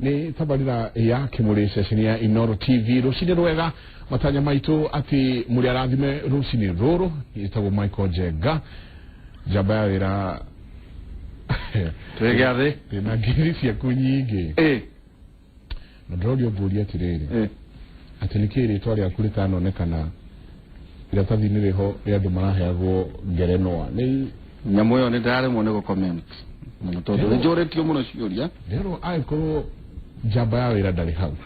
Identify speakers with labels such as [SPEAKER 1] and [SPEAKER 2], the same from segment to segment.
[SPEAKER 1] ni tabarira ya kimuri session ya Inooro TV rucini rwega matanya maitu ati muri arathime rucini ruru itagwo Michael Njenga jamba ya wira
[SPEAKER 2] twegathe
[SPEAKER 1] na ngiri cia kunyingi na ndorio nguria tiriri ati nikiri twari akurita nonekana iratathi-ini riho ri andu maraheagwo ngerenwa ni
[SPEAKER 2] nyamu yo ni ndare mone go comment tondu njoretio muno ciuria
[SPEAKER 1] rero aikorwo jamba ya wira ndari hau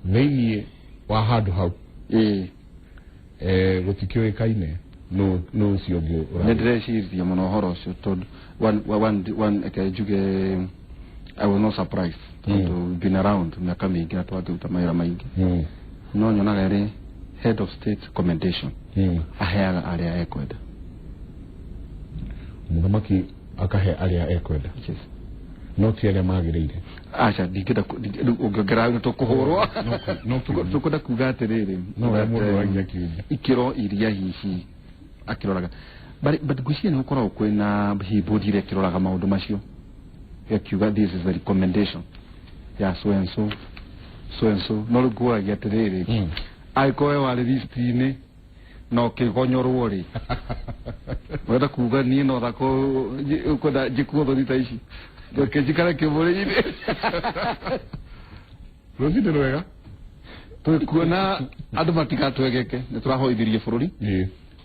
[SPEAKER 1] thĩinĩ wa handũ hau gũtikĩũĩkaine no ũcio ũngĩ
[SPEAKER 2] nĩ ndĩreciria mũno ũhoro ũcio tondũ one njuge I was not surprised tondũ been around miaka mĩingĩ na twakĩruta mawĩra maingĩ no nyonaga ĩrĩ head of state commendation aheaga arĩa ekwenda
[SPEAKER 1] mũthamaki akahe arĩa ekwenda no ti arĩa magĩrĩire
[SPEAKER 2] acha ndingĩenda ũngĩongerera tũkũhũrwo tũkwenda kuga atĩrĩrĩ ikĩro iria hihi akĩroraga but gwĩciria nĩ gũkoragwo kwĩna hibũndi iria ĩkĩroraga maũndũ macio yakiuga this is the recommendation ya so and so no rĩu ngũragia atĩrĩrĩ angĩkorwo warĩ list-inĩ no kĩgonyorwo rĩ wenda kuga niĩ no thako ũkwenda njĩkuo thoni ta ici ndoke njikare kĩmũrĩ-inĩ
[SPEAKER 1] rũcinĩ rwega
[SPEAKER 2] twĩkuona andũ matigatwegeke nĩ tũrahoithirie bũrũri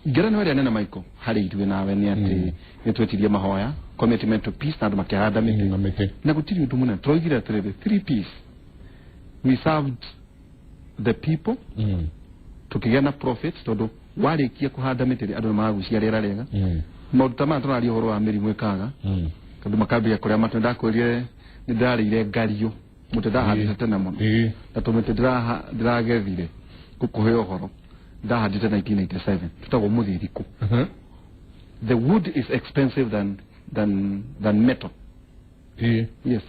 [SPEAKER 2] ngeranio ĩrĩa nene Michael harĩ ithuĩ nawe nĩ atĩ nĩ twetirie mahoya commitment to peace na andũ makĩhanda mĩtĩ na gũtirĩ ũndũ mũnene tũroigire atĩrĩrĩ 3 P's we served the people tukigĩa na profit tondũ warĩkia kũhanda mĩtĩ andũ nĩ maragucia rĩera rĩega maũndũ ta maya tũraria ũhoro wa mĩrimũ ĩkaga tondũ makambia kũrĩa matũ ndakwĩrire nĩ ndarĩire ngario mũtĩ ndahandĩte tene mũno na tũmĩtĩ ndĩragethire gũkũhe ũhoro ndahandĩte 1987 tũtagwo mũthithikũ the wood is expensive than metal yes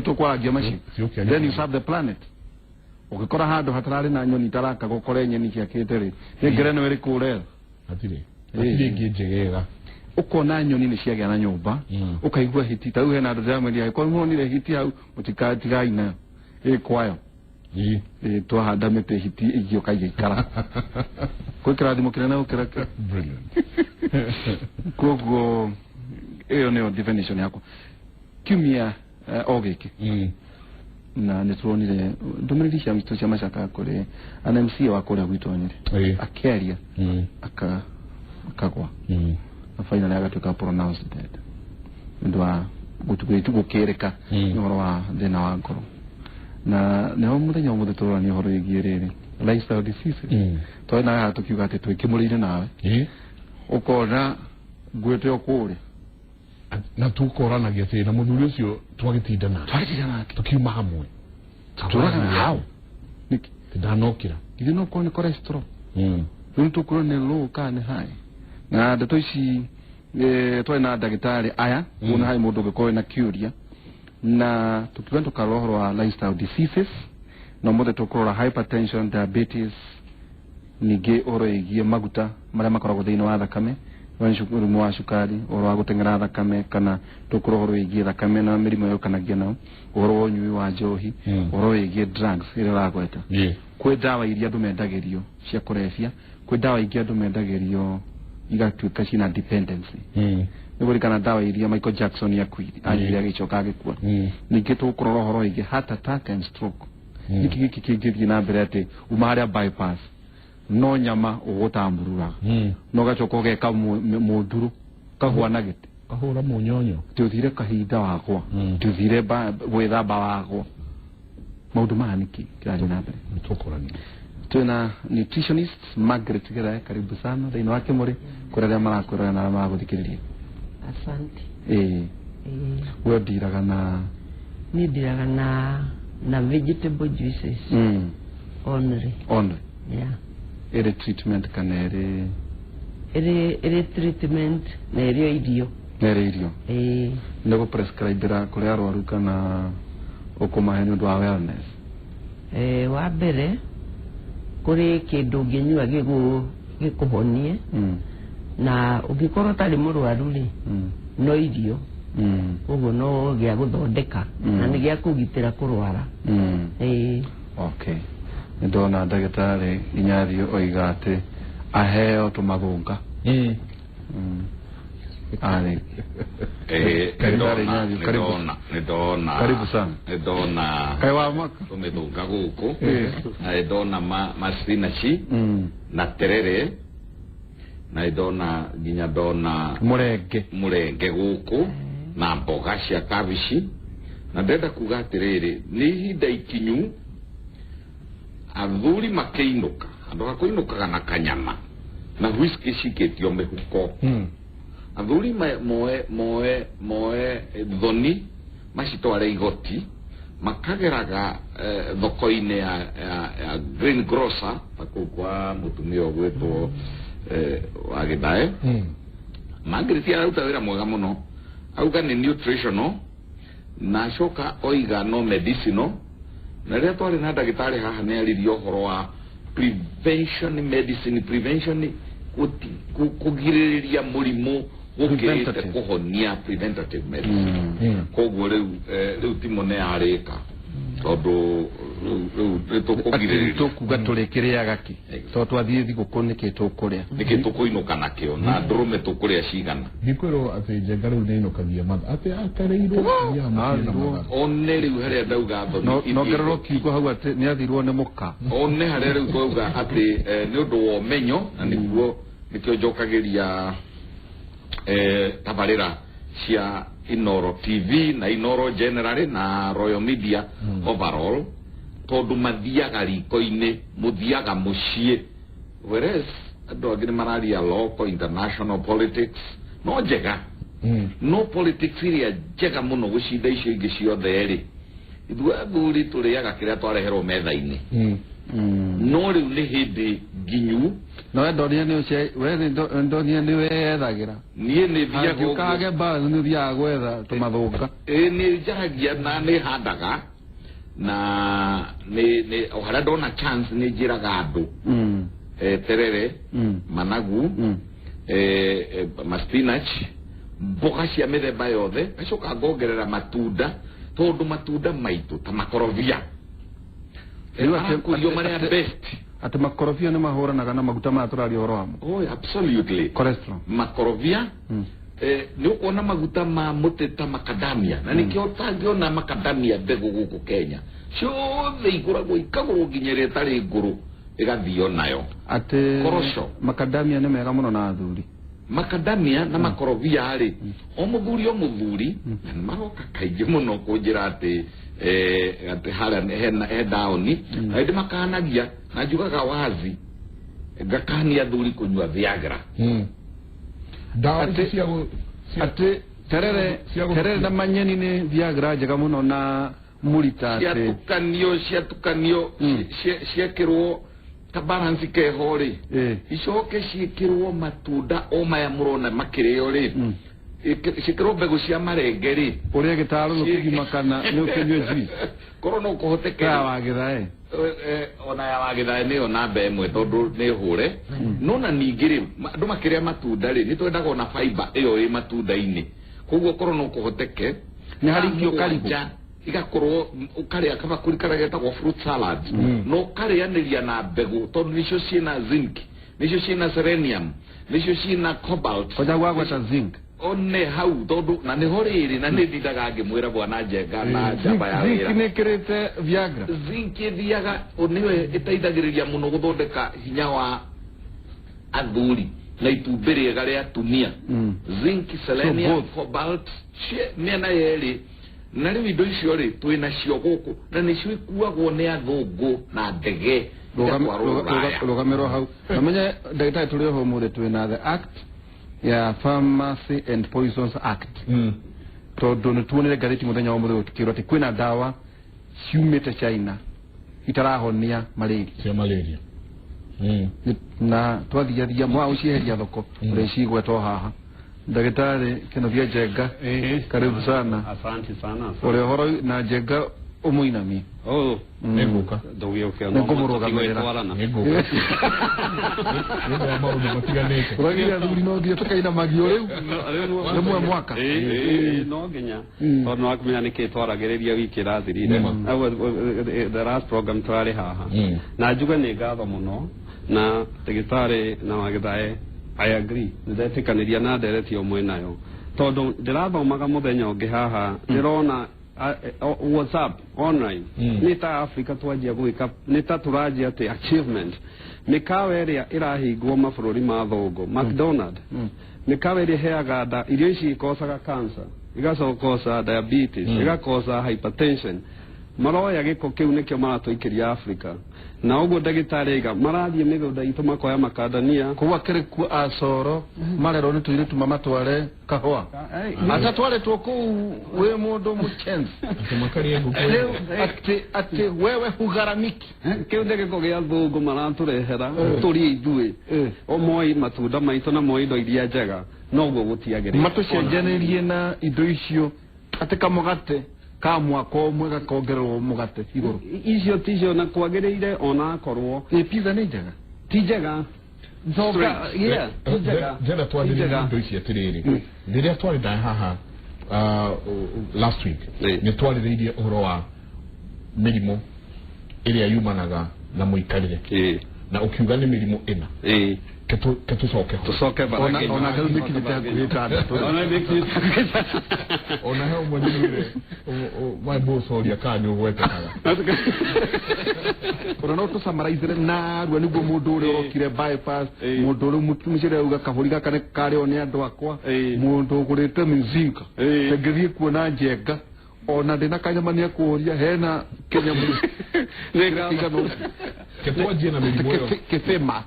[SPEAKER 2] tũkwaragia macio then you serve the planet ukikora handu hatarari na nyoni taraka gukore nyeni ciakite ri ni ngerenwa iri kurera
[SPEAKER 1] atire ngi njegega
[SPEAKER 2] ukona nyoni ni ciagia na nyumba ukaigua hiti ta uhe na andu jamwe ai korwo ni hiti hau mutikatigaina kwayo twahanda mĩtĩ hiti igioka igikara kwikira thimo kinene ukiraka
[SPEAKER 1] brilliant
[SPEAKER 2] koguo iyo ni definition yako kimia ogiki na nituonire ndumiriri cia mito cia macaka kuri NMC wa kuri gwitonyire akiaria akagwa na finally agatuika pronounced dead ndwa gutugitu gukireka ni horo wa thina wa ngoro na no muthenya umwe tuturani horo igiriri lifestyle disease twena hatukiuga ati twikimurire nawe ukona gwete okuri
[SPEAKER 1] na tukoranagia ati na muthuri ucio twagitinda nake tukiuma hamwe
[SPEAKER 2] turagana hao
[SPEAKER 1] niki ndanokira
[SPEAKER 2] ile no kone cholesterol ntu kurone low kana high na ndeto ici twena ndagitari aya kuna hai mundu gikore na curia na tukiwa tukarohoro wa lifestyle diseases no mothe tukurora hypertension diabetes nige oro igie maguta maria makoragwo thiini wa thakame wanshukuru wa shukari oro wa gutengera thakame kana tukurohoro igie thakame na mirimo yo kana gena oro nyui wa njohi oro igie drugs ire ragweta kwe dawa iria andu mendagerio cia kurefia kwe dawa igia andu mendagerio igatuika cina dependency niburi kana dawa iria Michael Jackson yakuire agiria gicoka agikua ningi tukurora horo igi heart attack and stroke iki kingithie na mbere ati umaharia bypass no nyama ugutamburura no gacoka ugeka muduru kahwana gite
[SPEAKER 1] kahura munyonyo
[SPEAKER 2] tuthire kahinda wakwa tuthire gwithamba wakwa maundu mahaniki kiraje na mbere
[SPEAKER 1] tukurani
[SPEAKER 2] tuna nutritionist Margaret Gera karibu sana thĩinĩ wa Kimuri kũrĩa marakwĩrora na magũthikĩrĩria
[SPEAKER 3] asante
[SPEAKER 2] we ndiraga
[SPEAKER 3] na vegetable juices only yeah
[SPEAKER 2] ere treatment kana
[SPEAKER 3] ere treatment na ere irio
[SPEAKER 2] nego prescribe ra kũrĩ arwaru kana ukumahe nĩ ũndũ wa wellness
[SPEAKER 3] wa mbere kuri kindu nginyua gikuhonie na ugikorwo tari murwaru ri no irio koguo no gĩa gũthondeka na nĩ gĩa kũgitĩra kũrwara.
[SPEAKER 2] Okay, nĩ ndona ndagĩtarĩ Inyathi oiga atĩ aheo tũmathũnga. Karibu sana.
[SPEAKER 4] Ndona
[SPEAKER 2] kai wa maka
[SPEAKER 4] tumethunga guku na ndona masinachi na terere na ndona nginya ndona murenge guku na mboga cia kabici na ndenda kuga atiriri ni ihinda ikinyu athuri makĩinũka andũ akũinũkaga na kanyama na whisky cikĩtio mĩhuko athuri moe thoni macitware igoti makageraga thoko-inĩ ya Green Grocer kwa mũtumia ũgwĩtwo wa Gĩthae mangĩrĩtia araruta wĩra mwega mũno auga nĩ nutritional na acoka oiga no medicinal na rĩrĩa twarĩ na ndagĩtarĩ haha nĩ aririe ũhoro wa prevention medicine kũgirĩrĩria mũrimũ gũkĩrĩte kũhonia preventative medicine koguo rĩu timo nĩ arĩka tondũ rĩu
[SPEAKER 2] tũkuga tũrĩkĩrĩaga kĩ tondũ twathiĩ thigũkũ nĩkĩ tũkũrĩa
[SPEAKER 4] nĩkĩ tũkũinũka nakĩo na ndũrũme tũkũrĩa cigana
[SPEAKER 1] ndikwĩrwo atĩ Njenga rĩu nĩinũkagia matha atĩ akarĩirwo
[SPEAKER 4] one rĩu harĩa ndauga
[SPEAKER 2] nongererwo kiugo hau atĩ nĩathirwo nĩ mũka
[SPEAKER 4] one harĩa rĩu twauga atĩ nĩ ũndũ wa ũmenyo na nĩguo nĩkĩo njokagĩria tabarĩra cia Inoro TV na Inoro General na Royal Media overall tondu mathiaga riko-inĩ muthiaga muciĩ whereas andũ angĩ nĩ mararia local international politics no njega no politics iria njega mũno gũcinda icio ingĩ ciothe rĩ ithuĩ athuri tũrĩaga kĩrĩa twareherwo metha-inĩ no rĩu nĩ hĩndĩ nginyu
[SPEAKER 2] no endonia nĩ wethagĩra
[SPEAKER 4] niĩ nĩ thiaga
[SPEAKER 2] ũkage mbathi nĩ thiaga gwetha tũmathũnga
[SPEAKER 4] nĩ njaragia na nĩ handaga na nĩ o harĩa ndona chance nĩ njĩraga andũ terere managu spinach mboga cia mĩthemba yothe acoka ngongerera matunda tondũ matunda maitũ ta makorobia rĩu marĩa best
[SPEAKER 2] atĩ makorobia nĩ mahũranaga na maguta maya tũraria ũhoro wamo
[SPEAKER 4] absolutely
[SPEAKER 2] cholesterol
[SPEAKER 4] makorobia nĩ ũkuona maguta ma mũtĩ ta macadamia na nĩkĩo ũtangĩona macadamia mbegũ gũkũ Kenya ciothe igũragwo ikagũrwo nginya ĩrĩa ĩtarĩ ngũrũ ĩgathio nayo
[SPEAKER 2] atĩ
[SPEAKER 4] korosho
[SPEAKER 2] macadamia nĩ mega mũno na athuri
[SPEAKER 4] macadamia na makorobia rĩ o mũthuri na nĩ maroka kaingĩ mũno kũnjĩra atĩ harĩa he daoni na hĩndĩ makanagia na njugaga wazi ngakania athuri kũnyua Viagra
[SPEAKER 2] atĩ terere na manyeni nĩ Viagra njega mũno na mũrita atĩ
[SPEAKER 4] ciatukanio ciekĩrwo ta balance keho rĩ icoke ciĩkĩrwo matunda o maya mũrona makĩrĩo rĩ ciĩkĩrwo mbegũ cia marenge rĩ
[SPEAKER 2] ũrĩa gĩtarũ nũkĩgima kana nĩũkĩnyue juice
[SPEAKER 4] korwo no kũhoteke
[SPEAKER 2] ya wa Gĩthae
[SPEAKER 4] ona ya wa Gĩthae nĩyo namba ĩmwe tondũ nĩ hũre no na ningĩ rĩ andũ makĩrĩa matunda rĩ nĩtwendaga ona fiber ĩyo ĩ matunda-inĩ koguo korwo no kũhoteke
[SPEAKER 2] nĩ harĩ irio karigũ
[SPEAKER 4] igakorwo ukarĩa kabakũri karĩa getagwo fruit salad no ũkarĩanĩria na mbegũ tondũ nĩcio ciĩna zinc nĩcio ciĩna selenium nĩcio ciĩna cobalt
[SPEAKER 2] koja gwagweta zinc
[SPEAKER 4] one hau tondũ na nĩ ho rĩrĩ na nĩ ndindaga ngĩmwĩra Bwana Njenga na njamba ya wĩra
[SPEAKER 2] zinc nĩ ĩkĩrĩte Viagra
[SPEAKER 4] zinc ĩthiaga nĩyo ĩteithagĩrĩria mũno gũthondeka hinya wa athuri na itumbĩ rĩega rĩa atumia zinc selenium cobalt mĩena yerĩ na rĩu indo icio rĩ twĩna cio gũkũ na nĩcio ikuagwo nĩ athũngũ na ndege
[SPEAKER 2] rũgamĩrwo hau namenye ndagĩtarĩ tũrĩ ho mũthĩ twĩna the act ya Pharmacy and Poisons Act tondũ nĩ tuonire ngathĩti mũthenya wa mũthĩ gũtukĩrwo atĩ kwĩna ndawa ciumĩte China itarahonia malaria na twathiathia mwaũcieheria thoko ũrĩa cigwetwo haha ndagĩtarĩ Kĩnũthia Njenga karibu sana
[SPEAKER 5] asante sana
[SPEAKER 2] ũrĩa ũhoro na Njenga umuinami
[SPEAKER 1] neguka
[SPEAKER 5] ndugioke
[SPEAKER 2] no ngumurugamirira
[SPEAKER 1] neguka ndio maundu matiganite
[SPEAKER 2] uragira thuri no nginya tukaina magio riu nĩ mwaka
[SPEAKER 5] no nginya tondũ wakumenya nĩkĩ twaragĩrĩria wiki ĩrathirire the last program twarĩ haha na njuge nĩ ngatho mũno na ndagĩtarĩ na Wangĩthaĩ I agree ndetĩkanĩria na ndereti ũmwe nayo tondũ ndirathomaga mũthenya ũngĩ haha ndĩrona WhatsApp online nĩ ta Africa twanjia gwĩka nĩ ta tũranjia atĩ achievement mĩkawa ĩrĩa ĩrahingwo mabũrũri ma thũngũ McDonald mĩkawa ĩrĩa ĩheaga nda irio ici ikosaga cancer igacokosa diabetes igakosa hypertension maroya gĩko kĩu nĩkĩo maratũikĩria Africa na ũguo ndagĩtarĩ aiga marathiĩ mĩgũnda itũ makoya makandania
[SPEAKER 2] kuwa kĩrĩ ku acoro marero nĩ tũirĩtu mamatware kahũa atatwaretwo kũu wĩ mũndũ mũchenzi atĩ wewe hugharamiki
[SPEAKER 5] kĩu nĩ gĩko gĩa thũngũ maratũrehera tũrĩ ithuĩ o moi matunda maitũ na moi indo iria njega no ũguo gũtiagĩrĩire
[SPEAKER 2] matũcenjanĩrie na indo icio atĩ kamũgate ka mwaka ũmwe gakongererwo mũgate igũrũ
[SPEAKER 5] icio ticio na kwagĩrĩire ona akorwo
[SPEAKER 2] pizza nĩ njega
[SPEAKER 5] ti njega
[SPEAKER 1] njega twagĩrĩire indo ici atĩrĩrĩ rĩrĩa twarĩ ndaĩ haha last week nĩ twarĩrĩirie ũhoro wa mĩrimũ ĩrĩa yumanaga na mũikarĩre na ukiuga ni mirimu ina tusoke baraka
[SPEAKER 2] ona gari nikita kuita
[SPEAKER 5] ona nikita
[SPEAKER 1] ona he umwendire my boss oria kanyu gwete kaga
[SPEAKER 2] ona no to summarize na rwa niguo mundu uri okire bypass mundu uri mutumicire uga kahuri gaka ne kare oni andu akwa mundu ugurite mizinga tegithie kuona njenga ona ndina kanyamania kuria hena Kenya mu
[SPEAKER 5] negano
[SPEAKER 1] ketwaje na mirimu yo
[SPEAKER 5] kefema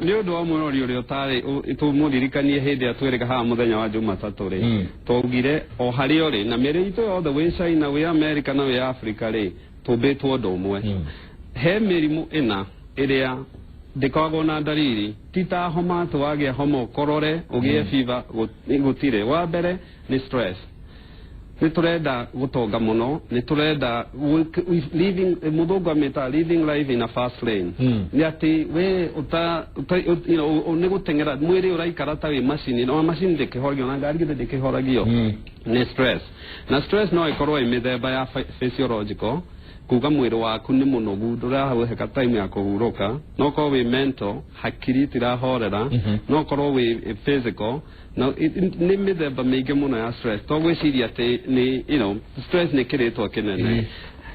[SPEAKER 5] ni undu wa munori uri otari tumuririkanie hindi atwereka ha muthenya wa Jumatatu ri tugire o hari ori na meri itu othe we China we America na we Africa ri tubitwo undu umwe he mirimu ina iria ndikagwo na ndariri tita homa twagia homa korore ugie fever gutire wa mbere ni stress niturenda gutonga muno niturenda living mudongo ameta living life in a fast lane ni ati we uta ni gutengera mwiri uraikara ta we machine no machine ndikihoragio na ngari ndikihoragio ni stress na stress no ikorwo imithemba ya physiological kuga mwiri waku ni munogu nduraheka time ya kuhuruka no ko we mental hakiri tirahorera no korwo we physical no ni mithemba mingi muno ya stress to gwiciria ati ni stress ni kiritwo kinene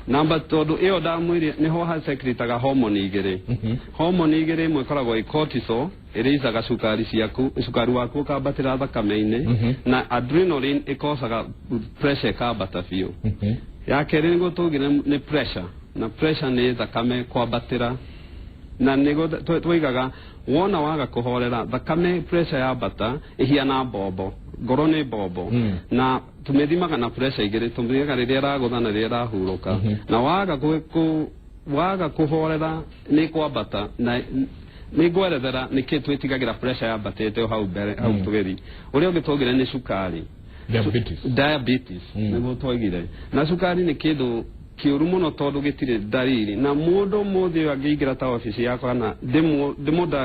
[SPEAKER 5] number tondu iyo da mwiri niho ha secretaga hormone igiri hormone igiri imwe koragwo i cortisol irisaga sukari ciaku sukari waku kambatira thakame-ini na adrenaline ikosaga pressure kambata biu ya keri nigo tugire ni pressure na pressure ni thakame kwambatira na nigo twigaga wona waga kuhorera thakame pressure ya bata ihiana bobo ngoro ni bobo na tumethimaga na pressure igire tumethimaga riria raguthana riria rahuruka na waga kuhorera ni kwambata na ni gwerethera ni kitu itigagira pressure ya batete hau mbere hau tugeri uria ugitugire ni sukari diabetes nigo twagire na sukari ni kindu kiuru muno tondu gitire dariri na mundu muthi wangiingira ta office yakwa na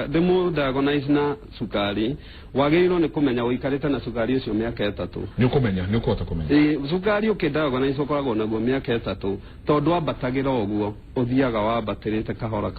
[SPEAKER 5] demo diagnose na sukari wagiriro ni kumenya wikarite na sukari ucio miaka 3
[SPEAKER 1] ni kumenya ni kuota kumenya
[SPEAKER 5] sukari ukidiagnose ukoragwo naguo miaka 3 tondu ambatagira oguo uthiaga wambatirite kahora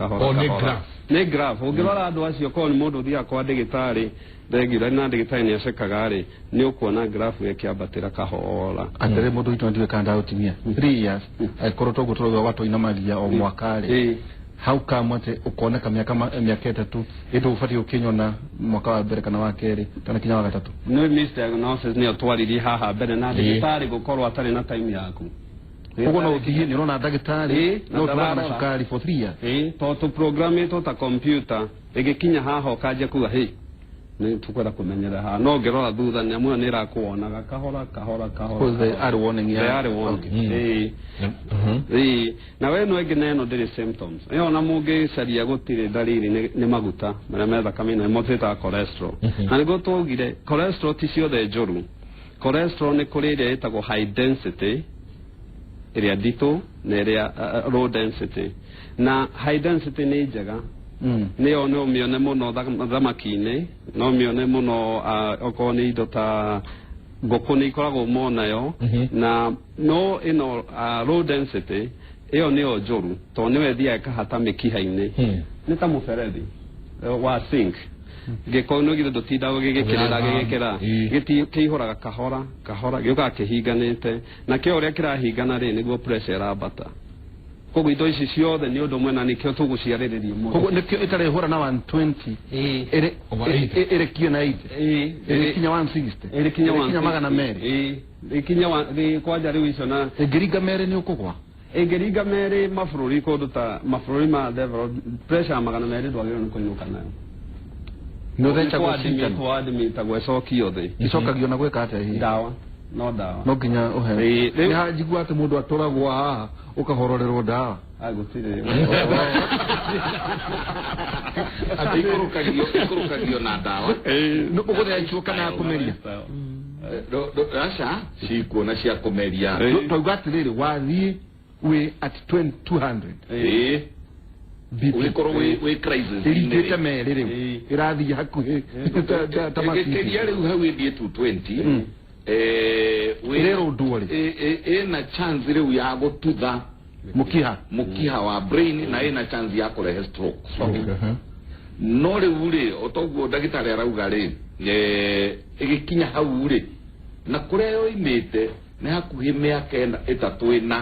[SPEAKER 5] ni graph ungirora andu acio ko ni mundu thia kwa ndigitari regular na ndigitari ni acekaga ri ni ukuona graph yakiambatira kahora
[SPEAKER 2] andere mundu itu ndiwe kanda utimia 3 years aikoro togo togo watu inamalia o mwaka ri how come ate ukoneka miaka 3 itu ufati ukinyo na mwaka wa mbere kana wa keri kana kinya wa gatatu
[SPEAKER 5] no misdiagnosis ni otwariri haha mbere na ndigitari gukorwo atari na time yaku
[SPEAKER 2] ugo no uthie ni rona ndagitari no twana sukari for 3 years
[SPEAKER 5] to program to ta computer igikinya haha ukaje kuga hey ni tukwenda kumenyera ha no ngirora thutha ni amwe ni rakuonaga kahora
[SPEAKER 2] they are warning ya
[SPEAKER 5] na we no egineno ndiri symptoms yo na mungi caria gutire dalili ni maguta maria metha kamina moteta cholesterol na nigo tugire cholesterol ti ciothe njuru cholesterol ni kuri ire etagwo high density area ndito na area low density na high density ni njega ni ono mione muno thamaki-inĩ no mione muno okorwo nĩ indo ta ngũkũ nĩ ikoragwo monayo na no ĩno low density ĩyo nĩyo njũru tondũ nĩwe thiaga ĩkahata mĩkiha-inĩ nĩ ta mũberethi wa sink gĩko no githe tũtindaga gĩgĩkĩrĩra kĩihũraga kahora kahora gĩũkaga kĩhinganĩte na kĩo ũrĩa kĩrahingana rĩ nĩguo pressure ĩrambata koguo indo ici ciothe nĩ ũndũ ũmwe na nĩkĩo tũgũciarĩrĩria mũno koguo nĩkĩo ĩtarehũra na 120 ĩrĩkio na 80 ĩrĩkinya 160 ĩrĩkinya magana merĩ ĩkinya kwanja rĩu icio na ĩngĩringa merĩ nĩ ũkũgwa ĩngĩringa merĩ mabũrũri kũndũ ta mabũrũri ma develop pressure magana merĩ ndwagĩrĩirwo nĩ kũinũka nayo twathimĩtagwo ĩcokio thĩ ĩcokagio na gwĩka atĩa hihi ndawa no nginya ũhe nĩ hanjigua atĩ mũndũ atũragwo haha ũkahororerwo ndawa gũtirĩ
[SPEAKER 4] ikũrũkagio na ndawa
[SPEAKER 5] ũgũthecwo kana kũmeria
[SPEAKER 4] aca cikuona cia kũmeria
[SPEAKER 5] twauga atĩrĩrĩ wathiĩ wĩ at 200
[SPEAKER 4] ũgĩkorwo wĩ crisis
[SPEAKER 5] ĩringĩte merĩ rĩu ĩrathiĩ hakuhĩ
[SPEAKER 4] ĩgĩkĩria rĩu hau ĩthiĩ 220
[SPEAKER 5] ĩrerũndwo rĩ
[SPEAKER 4] ĩna chance rĩu ya gũtutha mũkiha wa brain na ĩna chance ya kũrehe stroke no rĩu rĩ otoguo ndagĩtarĩ arauga rĩ ĩgĩkinya hau rĩ na kũrĩa yoimĩte nĩ hakuhĩ mĩaka ĩtatũ ĩna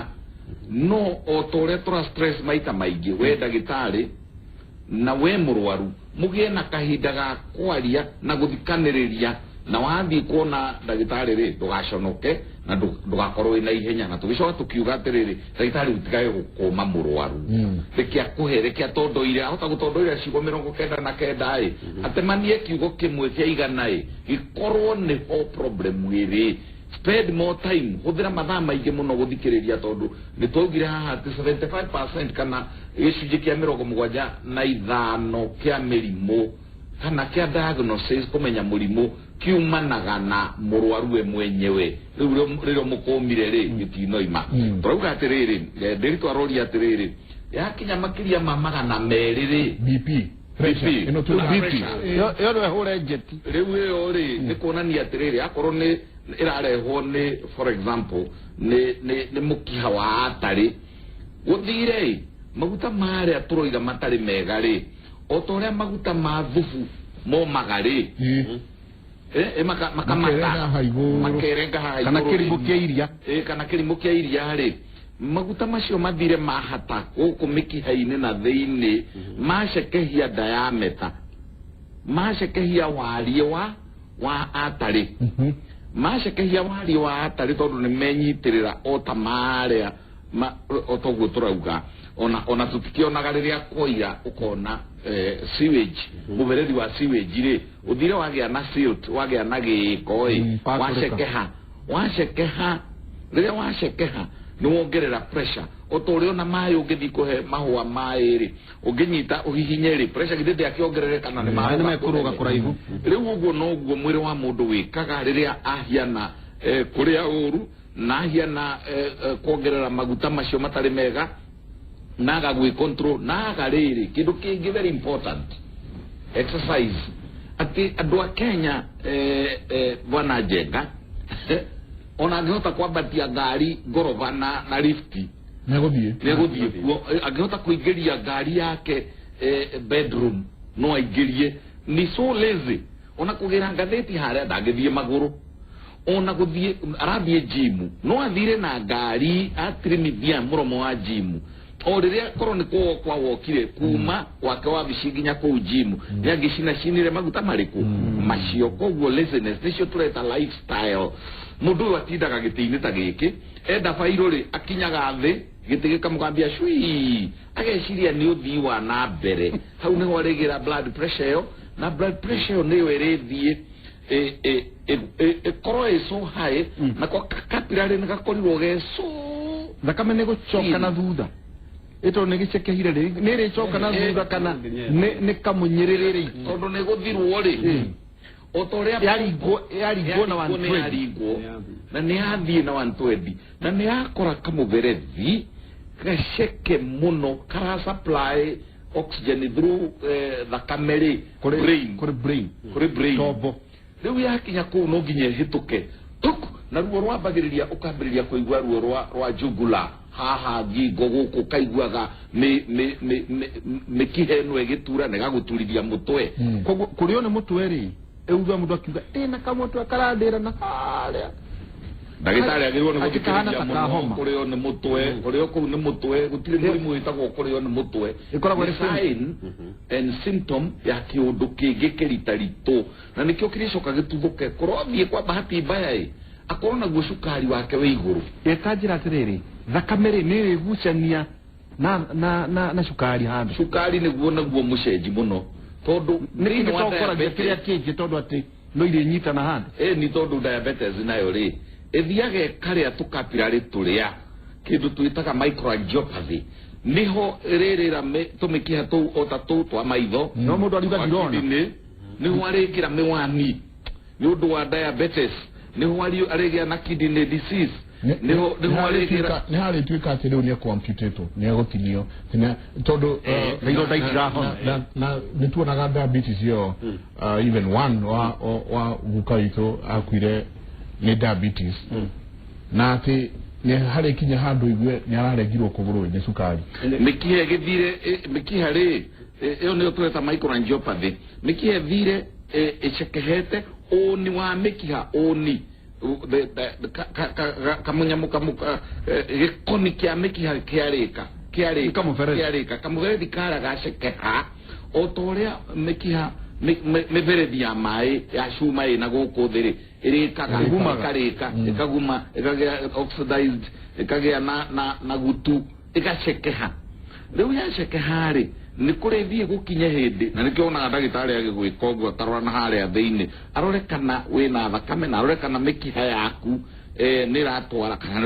[SPEAKER 4] no o ta ũrĩa tũra stress maita maingĩ we ndagĩtarĩ na we mũrwaru mũgĩe na kahinda ga kwaria na gũthikanĩrĩria na wathiĩ kuona ndagĩtarĩ rĩ ndũgaconoke na ndũgakorwo wĩna ihenya na tũgĩcoka tũkiuga atĩrĩrĩ ndagĩtarĩ ũtigae gũkũma mũrwaru reke akũhe reke atondoire ahota gũtondoira ciugo 99 ĩ atemanie kiugo kĩmwe kĩa igana ĩ gĩkorwo nĩho problem ĩrĩ spend more time hũthĩra mathaa maingĩ mũno gũthikĩrĩria tondũ nĩ twaugire haha atĩ 75% kana gĩcunjĩ kĩa 75 kĩa mĩrimũ kana kĩa diagnosis kũmenya mũrimũ kiumanaga na mũrwaru we mwenyewe rĩu mũkũmire rĩ gĩtinoima tũrauga atĩrĩrĩ ndĩritũ aroria atĩrĩrĩ yakinya makĩria ma magana merĩ rĩ BP ĩyo nĩ hũre njeti rĩu ĩyo rĩ nĩ kuonania atĩrĩrĩ akorwo nĩ ĩrarehwo nĩ for example nĩ mũkiha wa atarĩ gũthire maguta marĩa tũroiga matarĩ mega rĩ o ta ũrĩa maguta ma thubu momaga rĩ makamata makerenga haha kana kĩrimũ kĩa iria kana kĩrimũ kĩa iria rĩ maguta macio mathire mahata gũkũ mĩkiha-inĩ na thĩinĩ macekehia diameter macekehia wariĩ wa atarĩ macekehia wariĩ wa atarĩ tondũ nĩ menyitĩrĩra o ta marĩa o toguo tũrauga ona tũtikĩonaga rĩrĩa koira ũkona sewage mũberethi wa sewage rĩ ũthire wagĩa na silt wagĩa na gĩko wacekeha rĩrĩa wacekeha nĩ wongerera pressure o ta ũrĩa ona maĩ ũngĩthiĩ kũhe mahũa maĩ rĩ ũngĩnyita ũhihinye rĩ pressure githĩ ndĩakĩongerereka na nĩ mekũrũga kũraihu rĩu ũguo noguo mwĩrĩ wa mũndũ wĩkaga rĩrĩa ahiana kũrĩa ũru na ahiana kuongerera maguta macio matarĩ mega naga gwĩcontrol naga rĩrĩ kĩndũ kĩngĩ very important exercise atĩ andũ a Kenya bwana Njenga ona angĩhota kwambatia ngari ngoroba na lifti negũthiĩ kuo angĩhota kũingĩria ngari yake bedroom no aingĩrie ni so lazy ona kũgĩra ngathĩti harĩa ndangĩthiĩ magũrũ ona gũthiĩ arathiĩ gym no athire na ngari atrimithia mũromo wa gym o rĩrĩa korwo nĩ kwa wokire kuma gwake wabici nginya kũu gym nĩ angĩcinacinire maguta marĩkũ macio koguo laziness nĩcio tũreta lifestyle mũndũ ũyũ atindaga gĩtĩ-inĩ ta gĩkĩ enda bairũ rĩ akinyaga thĩ gĩtĩ gĩkamũgambia cui ageciria nĩ ũthii wa na mbere hau nĩho arĩgĩra blood pressure ĩyo na blood pressure ĩyo nĩyo ĩrĩthiĩ ĩkorwo ĩ so high nako capillary nĩ gakorirwo ge so thakame nĩ gũcoka na thutha ĩto nĩ gĩcekehire rĩ nĩ rĩcoka na thutha kana nĩ kamũnyĩrĩrĩ tondũ nĩ gũthirwo rĩ otorea
[SPEAKER 2] yaringwo na 120
[SPEAKER 4] na ni athie na 120 na ni akora kamuberethi gaceke muno kara supply oxygen through the camera kuri brain
[SPEAKER 2] tobo
[SPEAKER 4] riu yakinya ku no nginya hituke tuk na ruo rwambagiriria ukambiriria kuigwa ruo rwa jugula haha ngingo guku kaiguaga me kiheno egitura nega guturithia mutwe
[SPEAKER 2] kurio ni mutwe ri euga mundu akiuga ina kamutwe karadira na haria
[SPEAKER 4] ndagitari agirwo ni guthikiriria muno kurio ni mutwe kurio ku ni mutwe gutire murimu witagwo kurio ni mutwe
[SPEAKER 2] ikoragwo ni
[SPEAKER 4] sign and symptom ya kiundu kingi kiritarito na nikio kiricoka gituthuke kurothie kwa bahati mbaya akorona guo cukari wake we iguru
[SPEAKER 2] ekanjira atiriri thakamere ni igucania na cukari handu
[SPEAKER 4] cukari niguo naguo mucenji muno tondu
[SPEAKER 2] ni tokora kiria kingi tondu ati no iri nyita na handu
[SPEAKER 4] ni tondu diabetes nayo ri ethiage karia tukapirari turia kindu twitaga microangiopathy niho ririra tumikiha tu otatu twa maitho
[SPEAKER 2] no mundu ariuga ndirona
[SPEAKER 4] ni warikira miwani ni undu wa diabetes ni arigia na kidney disease ni
[SPEAKER 1] hari twika ati riu ni computeto ni gutinio tondu
[SPEAKER 2] iro daitiraho
[SPEAKER 1] na nituonaga diabetes yo even one wa gukaito akwire ni diabetes na ati ni hari kinya handu igwe ni araregirwo kuguru ni sukari
[SPEAKER 4] mikihe githire mikiha ri iyo ni tweta microangiopathy mikihe thire echekehete oni wa mikiha oni kamunyamu gikoni kia mikiha kiarika kamuverethi kara gacekeha otoria mikiha meverethi ya mai ya cuma ina guku thiri irikaga ikarika ikaguma ikagea oxidized ikagea na gutu igacekeha riu yacekeha ri ni kurethie gukinya hindi na nikio ona ndagitari agigwika uguo tarora na haria thiini arore kana wina thakame na arore kana mikiha yaku ni ratwara kana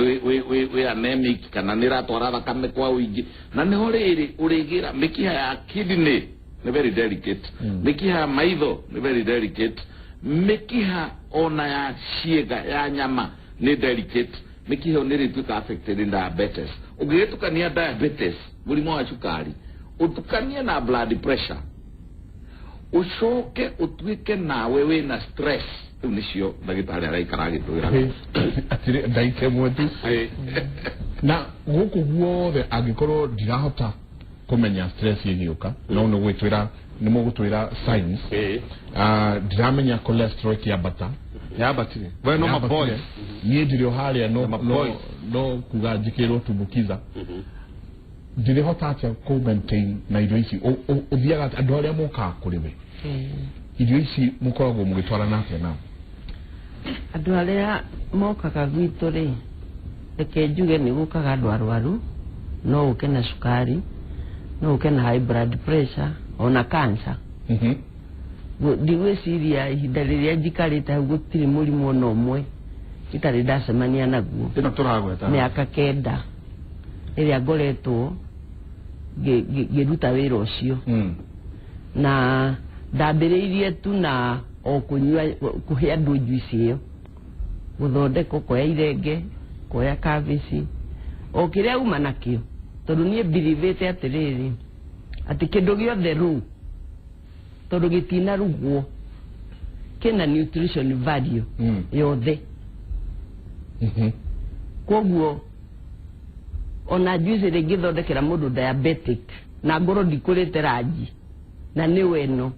[SPEAKER 4] we anemic kana ni ratwara thakame kwa uingi na ni horiri urigira mikiha ya kidney ni very delicate mikiha ya maitho ni very delicate mikiha ona ya ciega ya nyama ni delicate mikiha ni rituka affected in diabetes ugitukania diabetes murimo wa cukari utukanie na blood pressure ucoke utwike nawe we na stress unicio ndagitari araikara gitwira
[SPEAKER 1] atire ndaike mwetu na guku guothe angikorwo ndirahota kumenya stress yigiuka no no gwitwira ni mugutwira signs ndiramenya cholesterol kiabata
[SPEAKER 2] yabatire we no maboys
[SPEAKER 1] nie ndirio haria no kuga njikirwo tumbukiza ndirihota atia ku maintain na irio ici uthiaga andu aria moka kuri we irio ici mukoragwo mugitwara nake na
[SPEAKER 3] andu aria mokaga gwitu ri reke njuge ni gukaga andu arwaru no uke na sukari no uke na high blood pressure ona cancer ndigwiciria ihinda riria njikarite hau gutiri murimu ona umwe itari ndacemania naguo
[SPEAKER 2] ino turagweta
[SPEAKER 3] miaka 9 iria ngoretwo ngiruta wira ucio na ndambiriirie tu na okunywa kuhe andu juice iyo guthondeka koya irenge koya kavisi okiria uma nakio tondu nie believete atiriri ati kindu giothe ru tondu gitina rugwo kina nutrition value yothe koguo ona juice rigithondekera mundu diabetic na ngoro ndikurite rangi na ni weno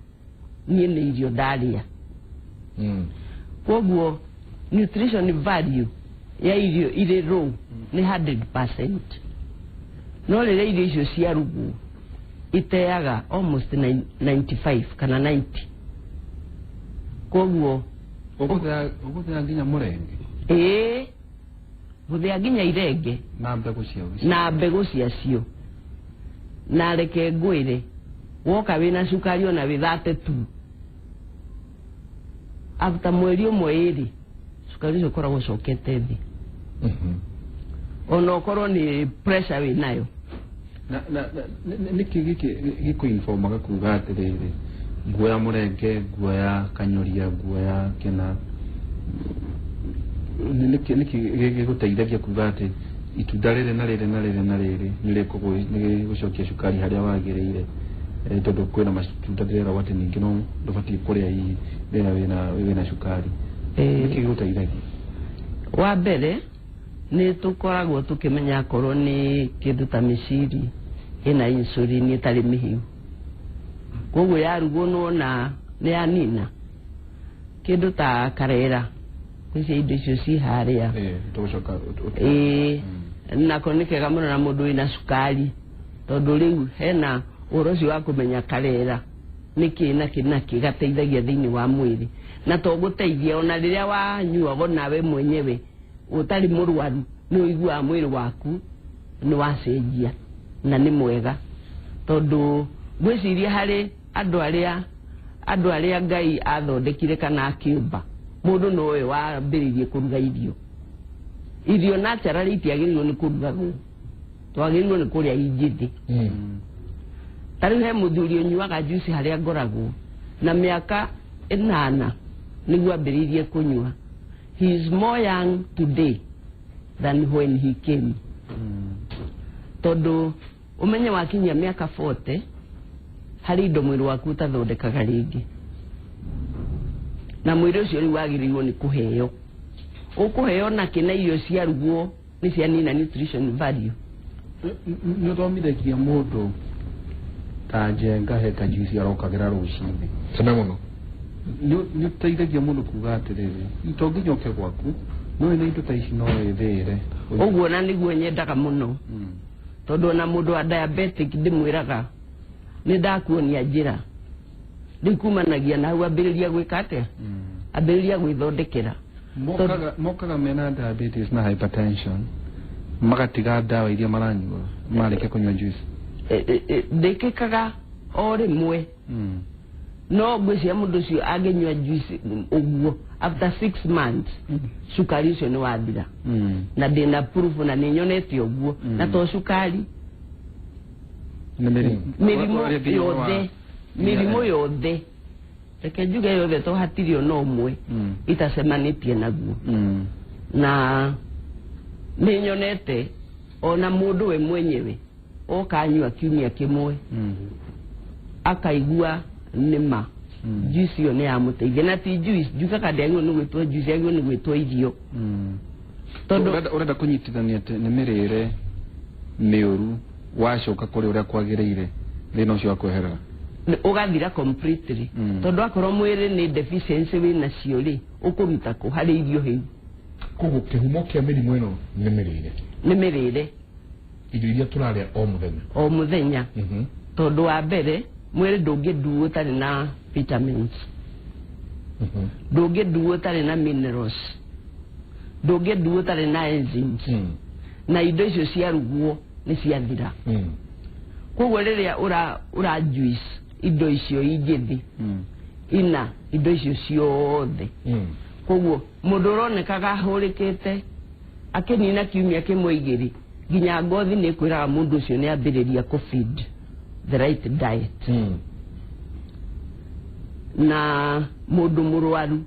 [SPEAKER 3] nie ni irio ndaria koguo nutrition value ya irio ire low ni 100% no rire irio icio cia rugu iteaga almost 95 kana 90 koguo
[SPEAKER 2] uguthia nginya murenge
[SPEAKER 3] guthia nginya irenge na mbegu ciacio na reke ngwire woka wina cukari ona withate tu after mweri umwe iri cukari ucio koragwo cokete thi ona okorwo ni pressure winayo
[SPEAKER 2] niki gikuinformaga kuga atiriri guoya murenge guoya kanyoria guoya kena niki guteithagia kuga ati itunda riri na riri nĩ gũcokia cukari harĩa wagĩrĩire tondũ kwĩna matunda ndĩreragwo atĩ ningĩ no ndũbatiĩ kũrĩa hihi rĩrĩa wĩna cukari nĩkĩ gĩgũteithagia
[SPEAKER 3] wa mbere nĩ tũkoragwo tũkĩmenya akorwo nĩ kĩndũ ta mĩciri ĩna insulin ĩtarĩ mĩhiũ koguo yarugwo nona nĩ yanina kĩndũ ta karera kwĩna indo icio ci harĩa nako nĩ kega mũno na mũndũ wĩna cukari tondũ rĩu hena ũhoro ũcio wa kũmenya karera nĩkĩ na kĩ gateithagia thĩinĩ wa mwĩrĩ na to gũteithia ona rĩrĩa wanyuaga nawe mwenyewe ũtarĩ mũrwaru nĩ ũiguaga mwĩrĩ waku nĩ wacenjia na nĩ mwega tondũ gwĩciria harĩ andũ arĩa Ngai athondekire kana akĩũmba mũndũ nowe wambĩrĩirie kũruga irio naturally itiagĩrĩirwo nĩ kũrugagwo twagĩrĩirwo nĩ kũrĩa injĩthĩ tarĩu he mũthuri ũnyuaga juice harĩa ngoragwo na mĩaka 8 nĩguo ambĩrĩirie kũnyua he is more young today than when he came tondũ ũmenye wakinyia mĩaka 40 harĩ indo mwĩrĩ waku ũtathondekaga rĩngĩ na mwĩrĩ ũcio rĩu wagĩrĩirwo nĩ kũheo ũkũheo na kĩna irio ciarugwo nĩ cianina nutrition value
[SPEAKER 2] nĩ ũthomithagia mũndũ ta njenga heka juice arokagĩra rũcinĩ
[SPEAKER 1] tene mũno
[SPEAKER 2] nĩ ũteithagia mũndũ kuga atĩrĩrĩ to nginya ũke gwaku no wĩna indo ta ici no wĩthĩĩre
[SPEAKER 3] ũguo na nĩguo nyendaga mũno tondũ ona mũndũ wa diabetic ndĩmwĩraga nĩ ndakuonia njĩra rĩu kumanagia na hau ambĩrĩria gwĩka atĩa ambĩrĩria gwĩthondekera
[SPEAKER 2] mokaga mena diabetes na hypertension magatiga ndawa iria maranyua marĩkia kũnyua juice
[SPEAKER 3] ndĩkĩkaga o rĩmwe no ngwĩciria mũndũ ũcio angĩnyua juice ũguo after 6 months cukari ũcio nĩ wathira na ndĩna proof na nĩ nyonete ũguo na to cukari mĩrimũ yothe reke njuge yothe to hatirĩ ona ũmwe itacemanĩtie naguo na nĩ nyonete ona mũndũ we mwenyewe okanyua kiumia kĩmwe akaigua nĩma juice ĩyo nĩ yamũteithia na ti juice njugaga ndĩagĩrĩirwo nĩ gwĩtwo juice yagĩrĩirwo nĩ gwĩtwo irio
[SPEAKER 2] tondũ ũrenda kũnyitithania atĩ nĩ mĩrĩre mĩũru wacoka kũrĩ ũrĩa kwagĩrĩire thĩna ũcio wa kweherera
[SPEAKER 3] ũgathira completely tondũ akorwo mwĩrĩ nĩ deficiency wĩna cio rĩ ũkũruta kũ harĩ irio hĩu
[SPEAKER 1] koguo kĩhumo kĩa mĩrimũ ĩno nĩ mĩrĩre irio iria tũrarĩa o mũthenya
[SPEAKER 3] tondũ wa mbere mwĩrĩ ndũngĩnduo ũtarĩ na vitamins ndũngĩnduo ũtarĩ na minerals ndũngĩnduo ũtarĩ na enzymes na indo icio ciarugwo nĩ ciathira koguo rĩrĩa ũra juice indo icio ingĩthi ina indo icio ciothe koguo mũndũ ũronekaga ahũrĩkĩte akĩnina kiumia kĩmwe igĩrĩ nginya ngothi nĩ kwĩraga mũndũ ũcio nĩ ambĩrĩria kũ-feed the right diet na mũndũ mũrwaru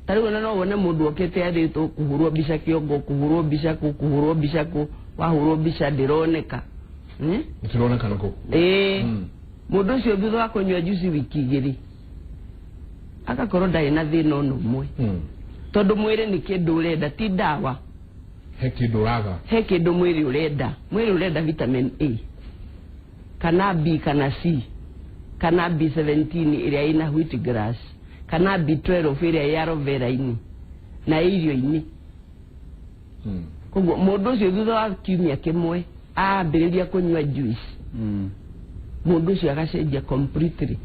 [SPEAKER 3] tarĩu ona no wone mũndũ okĩte arĩtwo kũhũrwo mbica kĩongo kũhũrwo mbica kũ kũhũrwo mbica kũ wahũrwo mbica ndĩroneka
[SPEAKER 1] ndĩroneka nako
[SPEAKER 3] mũndũ ũcio thutha wa kũnyua juice wiki igĩrĩ agakorwo ndarĩ na thĩna ona ũmwe tondũ mwĩrĩ nĩ kĩndũ ũrenda ti ndawa
[SPEAKER 1] he kĩndũ mwĩrĩ ũrenda vitamin A kana B kana C kana B17 ĩrĩa ĩna wheatgrass kana B12 ĩrĩa ya aloe vera-inĩ na irio-inĩ koguo mũndũ ũcio thutha wa kiumia kĩmwe ambĩrĩria kũnyua juice mũndũ ũcio agacenjia completely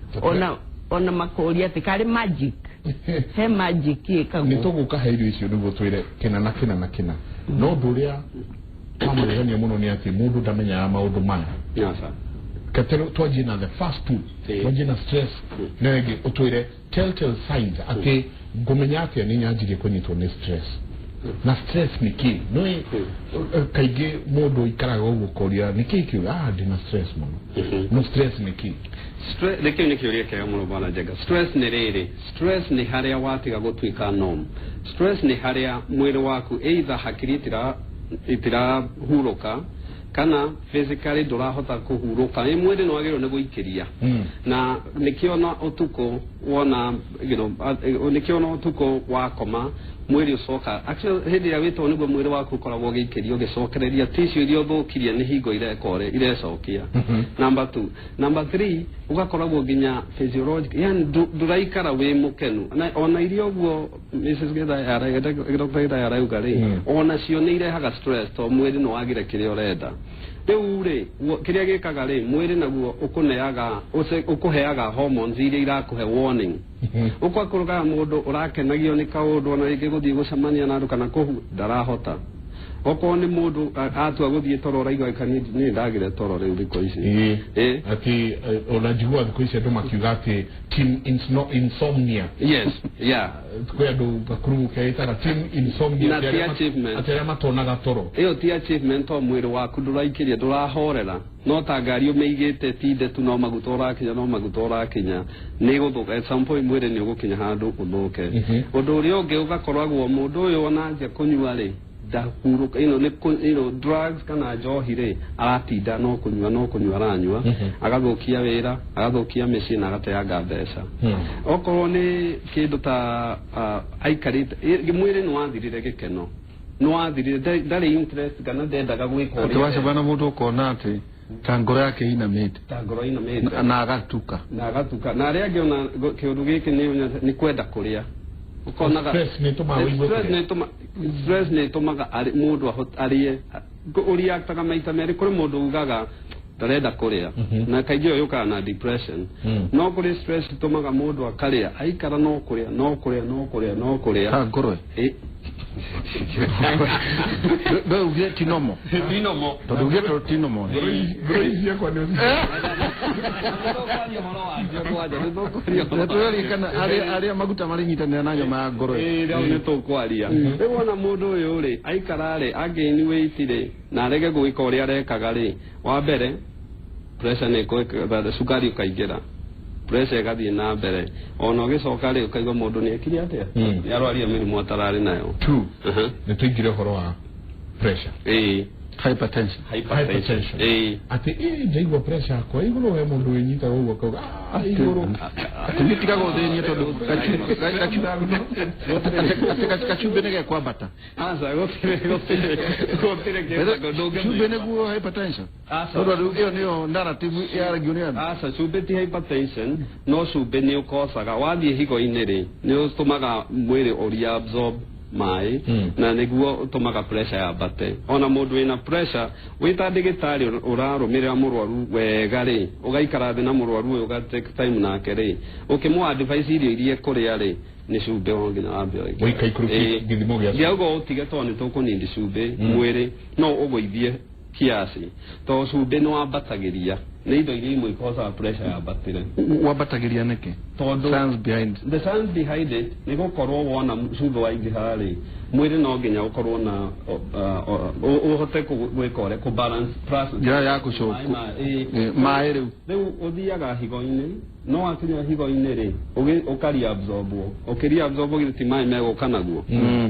[SPEAKER 1] ona makũria atĩ karĩ magic he magic ĩkagwo nĩ tũgũka he irio icio nĩguo twĩre kĩna na kĩna no ũndũ ũrĩa wamũrehania mũno nĩ atĩ mũndũ ndamenyaga maũndũ maya katero twanjie na the first two twanjie na stress na rĩngĩ ũtwĩre telltale signs atĩ ngũmenya atĩa nĩ nyanjirie kũnyitwo nĩ stress na stress nĩ kĩ nĩ kaingĩ mũndũ ikaraga ũguo koria nĩ kĩ kiuga ndĩna stress mũno no stress nĩ kĩ
[SPEAKER 5] stress nĩ kĩu nĩ kĩũria kĩega mũno bwana Njenga stress nĩ rĩrĩ stress nĩ harĩa watiga gũtuĩka norm stress nĩ harĩa mwĩrĩ waku either hakiri itirahurũka kana physically ndũrahota kũhurũka mwĩrĩ no agĩrĩirwo nĩ gũikĩria na nĩkĩo na ũtukũ wona nĩkĩo na ũtukũ wakoma mwĩrĩ ũcoka actually hĩndĩ ĩrĩa wĩtwo nĩguo mwĩrĩ waku ũkoragwo ũgĩikĩrio ũgĩcokereria tissue iria ũthũkirie nĩ hingo irecokia number 2 number 3 ugakoragwo nginya physiologic yani ndũraikara wĩ mũkenu ona irio ũguo Mrs. Githa yarauga rĩ ona cio nĩ irehaga stress to mwĩrĩ no wagire kĩrĩa ũrenda rĩu rĩ kĩrĩa gĩkaga rĩ mwĩrĩ naguo ũkũheaga hormones iria irakũhe warning ũkwakuruga mũndũ ũrakenagio nĩ kaũndũ ona rĩngĩ gũthiĩ gũcemania na andũ kana ndarahota okorwo nĩ mũndũ atua gũthiĩ toro ũraigua nĩ ndagire toro rĩu thikũ ici
[SPEAKER 1] ati unajua thikũ ici andũ makiuga atĩ insomnia
[SPEAKER 5] yes yeah
[SPEAKER 1] kwĩ andũ bakuru keitaga team insomnia atĩ matonaga toro
[SPEAKER 5] ĩyo ti achievement o mwĩrĩ waku ndũraikĩria ndũrahorera no ta ngari ũmĩigĩte tinde tu no maguta ũrakinya nĩ gũthũka at some point mwĩrĩ nĩ ũgũkinya handũ ũthũke ũndũ ũrĩa ũngĩ ũgakoragwo mũndũ ũyũ ona nje kũnyua rĩ ndahuruka drugs kana njohi rĩ aratinda no kunyua aranyua agathũkia wĩra agathũkia mĩciĩ na agateanga mbeca okorwo nĩ kĩndũ ta aikarĩte mwĩrĩ nĩ wathirire gĩkeno nĩ wathirire ndarĩ interest kana ndendaga gwĩka
[SPEAKER 2] ũrĩa wacemana mũndũ ũkona atĩ ta ngoro yake inamĩte na agatuka
[SPEAKER 5] na arĩa angĩ ona kĩũndũ gĩkĩ nĩ kwenda kũrĩa ukonaga stress nĩ tũmaga mũndũ arĩe ũriaktaga maita merĩ kũrĩ mũndũ ugaga ndarenda kũrĩa na kaingĩ ũyũ yũkaga na depression no kũrĩ stress tũmaga mũndũ akarĩa aikara no kũrĩa
[SPEAKER 2] ha ngoro Beo ugire tinomo tondũ ugire tinomo
[SPEAKER 1] ngoizie kwa nĩ
[SPEAKER 2] kana arĩa maguta marĩ nyitanĩra na nyama ya ngoro
[SPEAKER 5] rĩu nĩ tũkwaria rĩu ona mũndũ ũyũ rĩ aikara rĩ again weight rĩ na arege gwĩka ũrĩa arekaga rĩ wa mbere pressure nĩ ĩkũĩka cukari ũkaingĩra pressure ĩgathiĩ na mbere ona ũgĩcoka rĩ ũkaigua mũndũ nĩ ekire atĩa nĩ arwaria mĩrimũ atararĩ nayo
[SPEAKER 1] nĩ tũingire ũhoro wa pressure
[SPEAKER 2] hypertension
[SPEAKER 1] ati ndaigua pressure kwa igũrũ we mũndũ wĩnyitaga ũguo kauga igũrũ
[SPEAKER 2] atĩmĩtigaga ũthĩnie tondũ kacumbĩ nĩ gekwambata cumbĩ nĩguo hypertension tondũ ĩyo nĩyo narrative yaragio nĩ andũ
[SPEAKER 5] cumbĩ ti hypertension no cumbĩ nĩ ũkocaga wathiĩ higo-inĩ rĩ nĩ ũtũmaga mwĩrĩ ũreabsorb mai na nĩguo ũtũmaga pressure yambate ona mũndũ wĩna pressure wĩta ndagĩtarĩ ũrarũmĩrĩra mũrwaru wega rĩ ũgaikara thĩ na mũrwaru ũyũ ũgatake time nake rĩ ũkĩmũ advice irio iria kũrĩa rĩ nĩ cumbĩ wonginya wambe
[SPEAKER 1] ũika ikũrũ gĩthimo gĩa
[SPEAKER 5] gĩago ũtige tondũ nĩ tũkũnindi cumbĩ mwĩrĩ no ũgũithie kiasi to cumbĩ nĩ wambatagĩria nĩ indo iria imwe ikosaga pressure yambatĩre
[SPEAKER 2] wambatagĩria nĩkĩ the
[SPEAKER 5] science behind it nĩ gũkorwo wona cumbĩ waingĩha rĩ mwĩrĩ no nginya ũkorwo na ũhote gwĩka ũrĩa kũbalance
[SPEAKER 2] njĩra ya gũcoku maĩ
[SPEAKER 5] rĩu ũthiaga higo-inĩ no wakinya higo-inĩ rĩ ũkariabsorbwo ũkĩriabsorbwo githĩ ti maĩ megũka naguo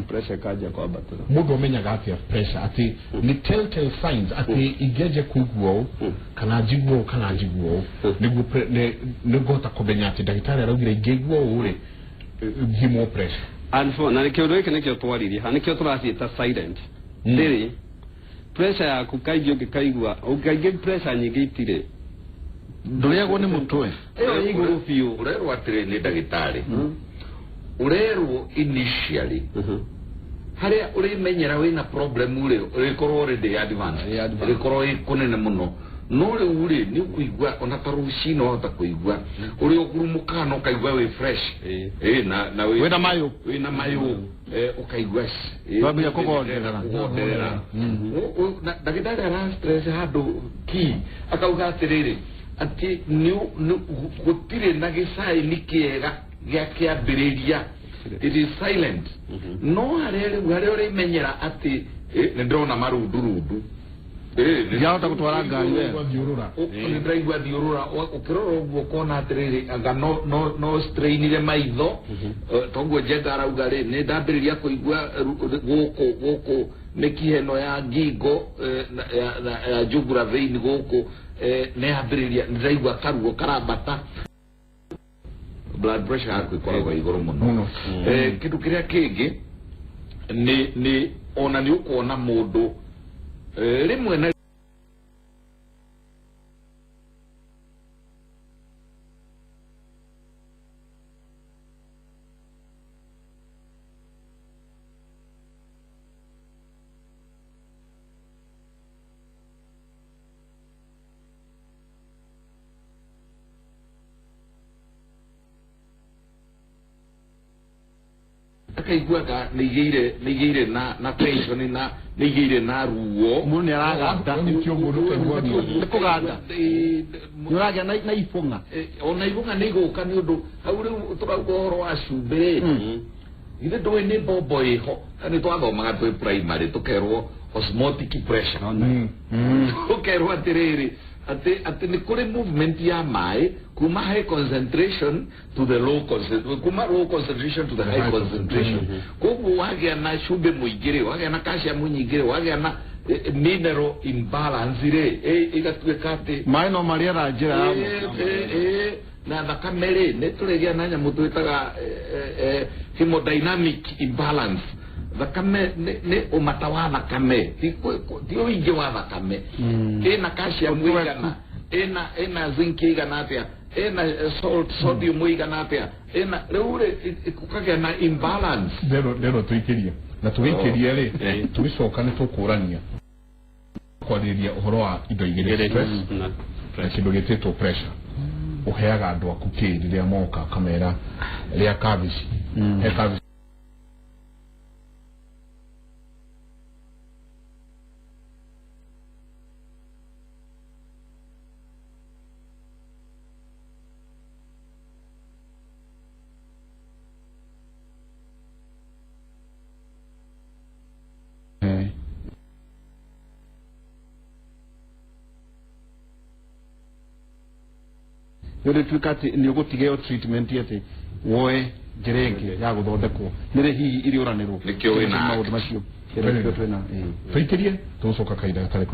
[SPEAKER 5] pressure ĩkanjia kwambatĩra
[SPEAKER 1] mũndũ amenyaga atĩa pressure atĩ nĩ telltale signs atĩ ingĩanjia kũigua ũũ kana njiguo kana njiguo nĩguo nĩngũhota kũmenya atĩ ndagĩtarĩ araugire ingĩigua ũũ rĩ thimwo pressure
[SPEAKER 5] na kĩũndũ gĩkĩ nĩkĩo twaririe ha nĩkĩo tũraciĩta silent ndĩrĩ pressure yaku kaingĩ ũngĩkaigua ũngĩaingĩ pressure nyingĩ itirĩ
[SPEAKER 2] ndũrĩagwo nĩ mũtwe
[SPEAKER 5] ĩyo igũrũ biũ
[SPEAKER 4] ũrerwo atĩrĩ nĩ ndagĩtarĩ ũrerwo initially harĩa ũrĩmenyera wĩna problem rĩ ũrĩkorwo already advanced ũrĩkorwo kũnene mũno no rĩu rĩ nĩ ũkũigua ona ta rũcinĩ wahota kũigua ũrĩ ũkũrũmũkaga na ũkaigua wĩ fresh na wĩna mayũ ũkaigua
[SPEAKER 2] wambia kũgonderera
[SPEAKER 4] ndagĩtarĩ arastress handũ ki akauga atĩrĩrĩ atĩ gũtirĩ na gĩcaĩni kĩega gĩa kĩambĩrĩria it is silent no harere ore menyera ati ndona marundu
[SPEAKER 2] yahota gutwara ngari we
[SPEAKER 4] ni driver thiurura ukirora uguo kona atiriri anga no strain ile maitho tongo jeta arauga ri ni ndambiriria kuigua guku mikiheno ya ngingo ya jugura vein guku ne ambiriria ndiraigua karuo karambata blood pressure yaku ikoragwo iguru muno kindu kiria kingi ni ona ni ukuona mundu rimwe na kaiguaga nigire na tension na nigire na ruo
[SPEAKER 2] mundu araganda
[SPEAKER 1] nitio mundu kaigua
[SPEAKER 2] kuganda nuragia na ifunga
[SPEAKER 4] ona ifunga niguka ni undu hau riu turauga horo wa cumbi ithe ndoi ni bobo iho ani twathomaga twi primary tukerwo osmotic pressure tukerwo atiriri ati ni kuri movement ya mai kuma high concentration to the low concentration, kuma low concentration to the high concentration. Kubu wage na shube muigire, wage na calcium muigire, wage na mineral imbalance ile igatuekate
[SPEAKER 2] mai no maria rajira
[SPEAKER 4] na thakame neturegia nanya mutu itaga hemodynamic imbalance thakame ne umata wa thakame ti uingi wa thakame ina calcium muigana ina zinc igana atia ina sodium igana atia ina reure kukagea na imbalance
[SPEAKER 1] ndero tuikirie na tuikirie ri tugicoka ni tukurania kwariria uhoro wa indo igire stress na kindu gititwo pressure uheaga andu aku kiriria moka kamera ria kabici he kabici
[SPEAKER 2] yore tukati ni ugutige treatment yete woe jerenge ya guthondekwo nire hihi iri uranirwo
[SPEAKER 4] nikyo wina
[SPEAKER 2] maundu macio twena
[SPEAKER 1] tuikirie tucoka kaida